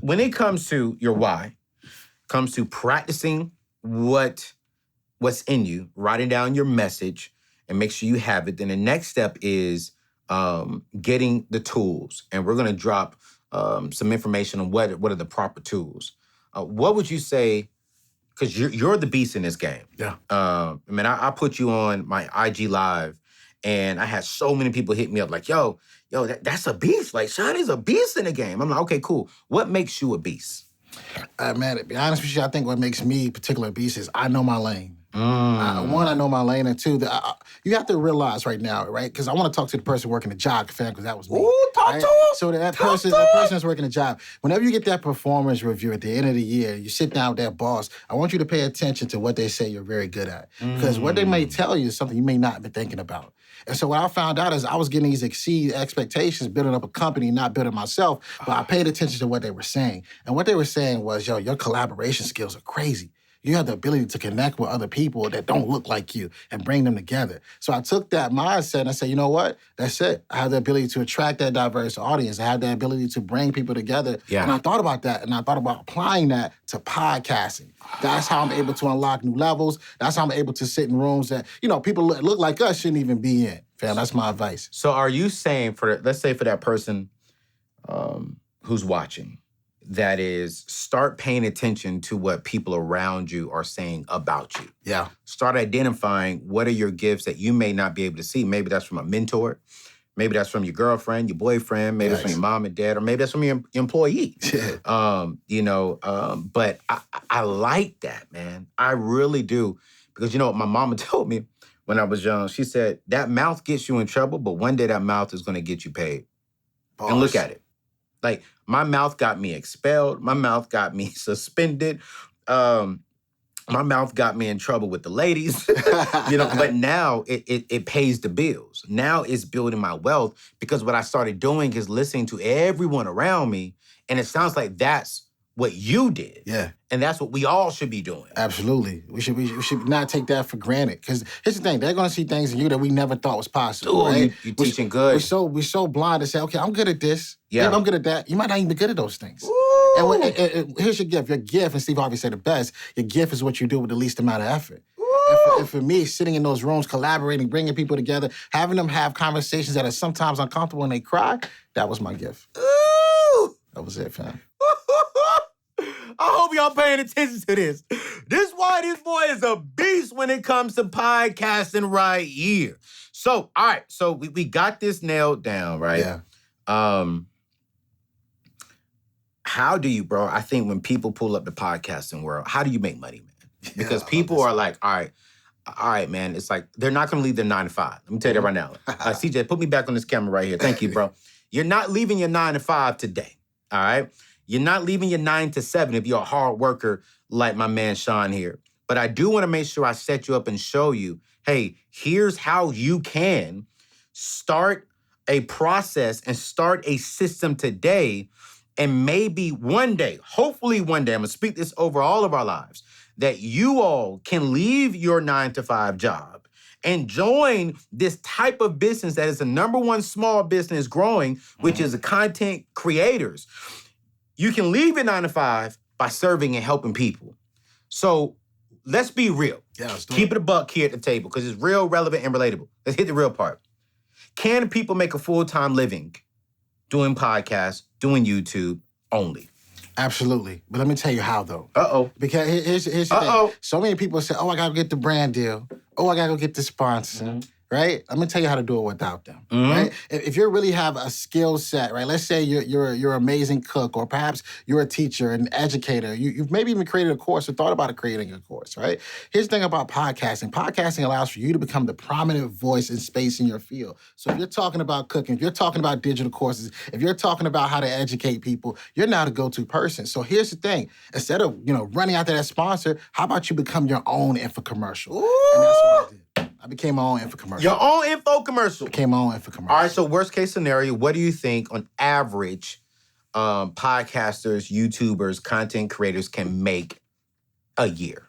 when it comes to your why, comes to practicing what's in you, writing down your message, and make sure you have it. Then the next step is getting the tools, and we're going to drop some information on what are the proper tools. What would you say? Because you're the beast in this game. Yeah. I put you on my IG Live, and I had so many people hit me up like, yo, that's a beast. Like, Shawn is a beast in the game. I'm like, okay, cool. What makes you a beast? Man, to be honest with you, I think what makes me a particular beast is I know my lane. One, I know my lane, and two, you have to realize right now, right? Because I want to talk to the person working the job, fam, because that was me. Ooh, talk right? to him. So that person that's working the job, whenever you get that performance review at the end of the year, you sit down with that boss, I want you to pay attention to what they say you're very good at. Because what they may tell you is something you may not have been thinking about. And so what I found out is I was getting these exceed expectations, building up a company, not building myself, but I paid attention to what they were saying. And what they were saying was, yo, your collaboration skills are crazy. You have the ability to connect with other people that don't look like you and bring them together. So I took that mindset and I said, you know what? That's it. I have the ability to attract that diverse audience. I have the ability to bring people together. Yeah. And I thought about that, and I thought about applying that to podcasting. That's how I'm able to unlock new levels. That's how I'm able to sit in rooms that, people look like us shouldn't even be in. Fam, that's my advice. So are you saying, let's say for that person who's watching, that is, start paying attention to what people around you are saying about you. Yeah. Start identifying what are your gifts that you may not be able to see. Maybe that's from a mentor. Maybe that's from your girlfriend, your boyfriend. Maybe that's from your mom and dad, or maybe that's from your employee. But I like that, man. I really do. Because you know what my mama told me when I was young? She said, that mouth gets you in trouble, but one day that mouth is going to get you paid. Boss. And look at it. Like, my mouth got me expelled. My mouth got me suspended. My mouth got me in trouble with the ladies. But now it pays the bills. Now it's building my wealth, because what I started doing is listening to everyone around me, and it sounds like that's what you did. Yeah. And that's what we all should be doing. Absolutely. We should not take that for granted. Because here's the thing, they're going to see things in you that we never thought was possible. Ooh, right? you're teaching good. We're so blind to say, okay, I'm good at this. Yeah. I'm good at that. You might not even be good at those things. Ooh. And here's your gift. Your gift, and Steve Harvey said it best, your gift is what you do with the least amount of effort. And for me, sitting in those rooms, collaborating, bringing people together, having them have conversations that are sometimes uncomfortable and they cry, that was my gift. Ooh. That was it, fam. I hope y'all paying attention to this. This why this boy is a beast when it comes to podcasting right here. So, all right. So we got this nailed down, right? Yeah. How do you, bro? I think when people pull up the podcasting world, how do you make money, man? Because people are like, all right, man. It's like, they're not going to leave their 9 to 5. Let me tell you that right now. CJ, put me back on this camera right here. Thank you, bro. You're not leaving your 9 to 5 today, all right? You're not leaving your 9 to 7 if you're a hard worker like my man Shawn here. But I do want to make sure I set you up and show you, hey, here's how you can start a process and start a system today. And maybe one day, hopefully one day, I'm going to speak this over all of our lives, that you all can leave your 9 to 5 job and join this type of business that is the number one small business growing, which is the content creators. You can leave your 9 to 5 by serving and helping people. So let's be real. Yeah, let's do Keep it a buck here at the table, because it's real, relevant, and relatable. Let's hit the real part. Can people make a full-time living doing podcasts, doing YouTube only? Absolutely. But let me tell you how, though. Uh-oh. Because here's the thing. So many people say, oh, I got to get the brand deal. Oh, I got to go get the sponsor. Mm-hmm. Right? Let me tell you how to do it without them. Mm-hmm. Right? If you really have a skill set, right? Let's say you're an amazing cook, or perhaps you're a teacher, an educator. You've maybe even created a course or thought about creating a course, right? Here's the thing about podcasting. Podcasting allows for you to become the prominent voice in space in your field. So if you're talking about cooking, if you're talking about digital courses, if you're talking about how to educate people, you're now the go-to person. So here's the thing. Instead of, running after that sponsor, how about you become your own infomercial? Ooh. And that's what I did. I became my own infomercial. Your own info commercial. Became my own infomercial. All right, so worst case scenario, what do you think on average podcasters, YouTubers, content creators can make a year?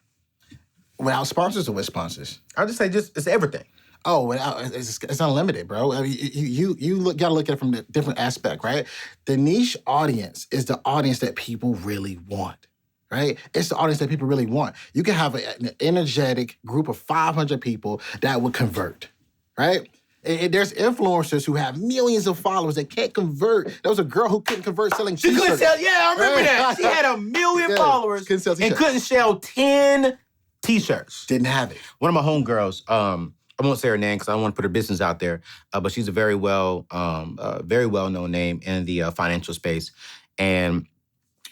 Without sponsors or with sponsors? I'll just say it's everything. Oh, it's unlimited, bro. I mean, gotta look at it from a different aspect, right? The niche audience is the audience that people really want, right? It's the audience that people really want. You can have an energetic group of 500 people that would convert, right? There's influencers who have millions of followers that can't convert. There was a girl who couldn't convert selling t-shirts. She couldn't sell, I remember that. She had 1 million followers and couldn't sell 10 t-shirts. Didn't have it. One of my homegirls, I won't say her name because I don't want to put her business out there, but she's a very well-known name in the financial space. And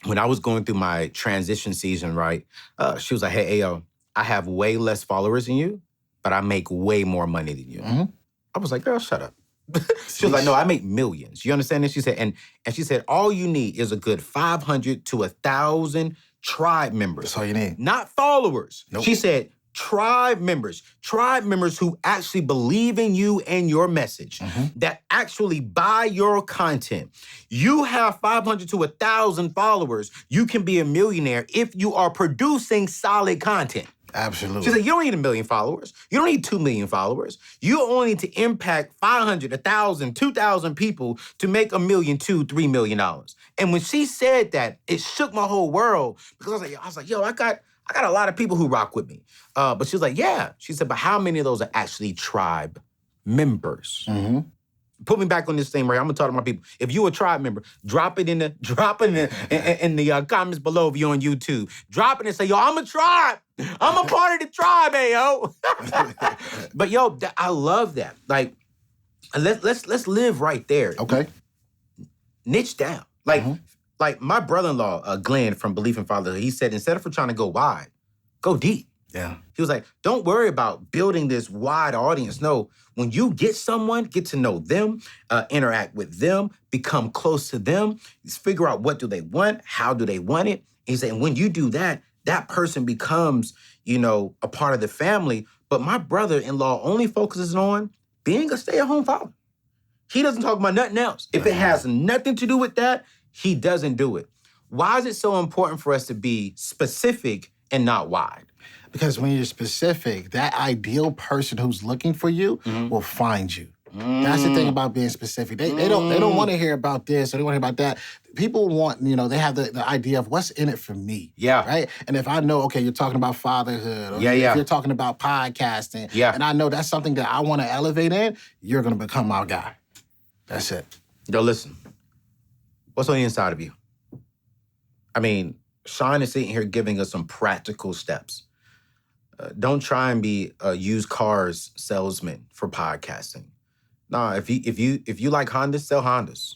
when I was going through my transition season, right, she was like, hey, Ayo, I have way less followers than you, but I make way more money than you. Mm-hmm. I was like, girl, shut up. She was like, no, I make millions. You understand this? She said, and she said, all you need is a good 500 to 1,000 tribe members. That's all you need. Not followers. Nope. She said, tribe members who actually believe in you and your message, that actually buy your content. You have 500 to 1,000 followers. You can be a millionaire if you are producing solid content. Absolutely. She said, you don't need 1 million followers. You don't need 2 million followers. You only need to impact 500, 1,000, 2,000 people to make $1 million, $2, $3 million. And when she said that, it shook my whole world because I was like, yo, I got a lot of people who rock with me. But she was like, yeah. She said, but how many of those are actually tribe members? Mm-hmm. Put me back on this thing, right? I'm gonna talk to my people. If you a tribe member, drop it in the comments below if you're on YouTube. Drop it and say, yo, I'm a tribe. I'm a part of the tribe, hey, yo. But yo, I love that. Like, let's live right there. Okay. Niche down. Like my brother-in-law, Glenn from Belief in Fatherhood, he said, instead of trying to go wide, go deep. Yeah. He was like, don't worry about building this wide audience. No, when you get someone, get to know them, interact with them, become close to them, figure out what do they want, how do they want it. He said, and when you do that, that person becomes, a part of the family. But my brother-in-law only focuses on being a stay-at-home father. He doesn't talk about nothing else. If it has nothing to do with that, he doesn't do it. Why is it so important for us to be specific and not wide? Because when you're specific, that ideal person who's looking for you will find you. That's the thing about being specific. They don't want to hear about this or they want to hear about that. People want, they have the idea of what's in it for me. Yeah. Right? And if I know, okay, you're talking about fatherhood or if you're talking about podcasting, and I know that's something that I want to elevate in, you're going to become my guy. That's it. Yo, listen. What's on the inside of you? I mean, Shawn is sitting here giving us some practical steps. Don't try and be a used cars salesman for podcasting. Nah, if you like Hondas, sell Hondas.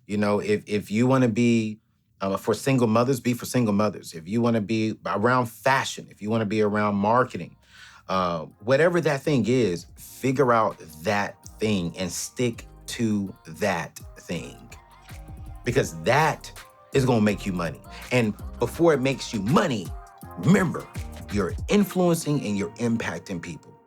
If you want to be for single mothers, be for single mothers. If you want to be around fashion, if you want to be around marketing, whatever that thing is, figure out that thing and stick to that thing. Because that is going to make you money. And before it makes you money, remember, you're influencing and you're impacting people.